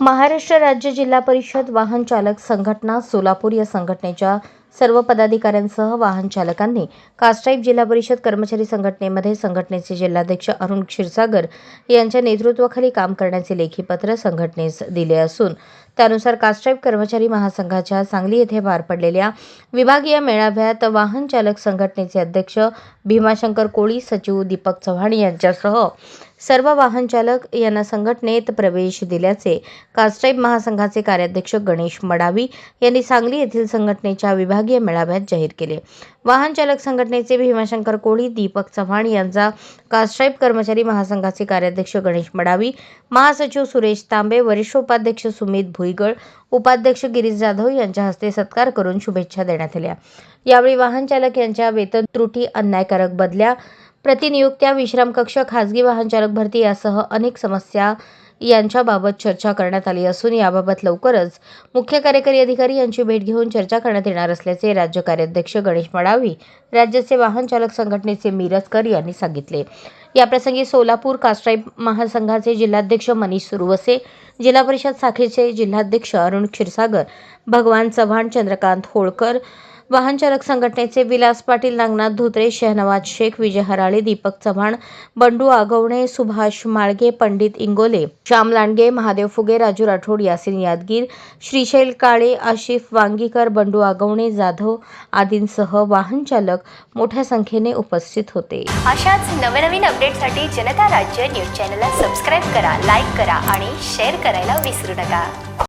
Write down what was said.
महाराष्ट्र राज्य जिल्हा परिषद वाहन चालक संघटना सोलापूर या संघटनेच्या सर्व पदाधिकाऱ्यांसह वाहन चालकांनी कास्ट्राईप जिल्हा परिषद कर्मचारी संघटनेमध्ये संघटनेचे जिल्हाध्यक्ष अरुण क्षीरसागर यांच्या नेतृत्वाखाली काम करण्याचे लेखी पत्र संघटनेस दिले असून त्यानुसार कास्ट्राईप कर्मचारी महासंघाच्या सांगली येथे पार पडलेल्या विभागीय मेळाव्यात वाहन चालक संघटनेचे अध्यक्ष भीमाशंकर कोळी, सचिव दीपक चव्हाण यांच्यासह सर्व वाहन चालक यांना संघटनेत प्रवेश दिल्याचे कास्ट्राईप महासंघाचे कार्याध्यक्ष गणेश मडावी यांनी सांगली येथील संघटनेच्या विभागीय मेळाव्यात जाहीर केले। वाहन चालक संघटनेचे भीमाशंकर कोळी, दीपक चव्हाण यांचा कास्ट्राईप कर्मचारी महासंघाचे कार्याध्यक्ष गणेश मडावी, महासचिव सुरेश तांबे, वरिष्ठ उपाध्यक्ष सुमित भुईगळ, उपाध्यक्ष गिरीश जाधव यांच्या हस्ते सत्कार करून शुभेच्छा देण्यात आल्या। यावेळी वाहन चालक यांच्या वेतन त्रुटी, अन्यायकारक बदल्या, प्रतिनियुक्त्या, विश्राम कक्ष, खासगी वाहन चालक भरती यासह अनेक समस्या यांच्याबाबत चर्चा करण्यात आली असून याबाबत लवकरच मुख्य कार्यकारी अधिकारी यांची भेट घेऊन चर्चा करण्यात येणार असल्याचे राज्य कार्याध्यक्ष गणेश मडावी, राज्याचे वाहन चालक संघटनेचे मिरजकर यांनी सांगितले। याप्रसंगी सोलापूर कास्ट्राईप महासंघाचे जिल्हाध्यक्ष मनीष सुरवसे, जिल्हा परिषद शाखेचे जिल्हाध्यक्ष अरुण क्षीरसागर, भगवान चव्हाण, चंद्रकांत होळकर, वाहन चालक संघटनेचे विलास पाटील, नागनाथ धोत्रे, शहनवाज शेख, विजय हराळे, दीपक चव्हाण, बंडू आगवणे, सुभाष माळगे, पंडित इंगोले, श्याम लांडगे, महादेव फुगे, राजू राठोड, यासिन यादगीर, श्रीशैल काळे, आशिफ वांगीकर, बंडू आगवणे, जाधव आदींसह वाहन चालक मोठ्या संख्येने उपस्थित होते। अशाच नवनवीन अपडेटसाठी जनता राज्य न्यूज चॅनलला सबस्क्राईब करा, लाईक करा आणि शेअर करायला विसरू नका।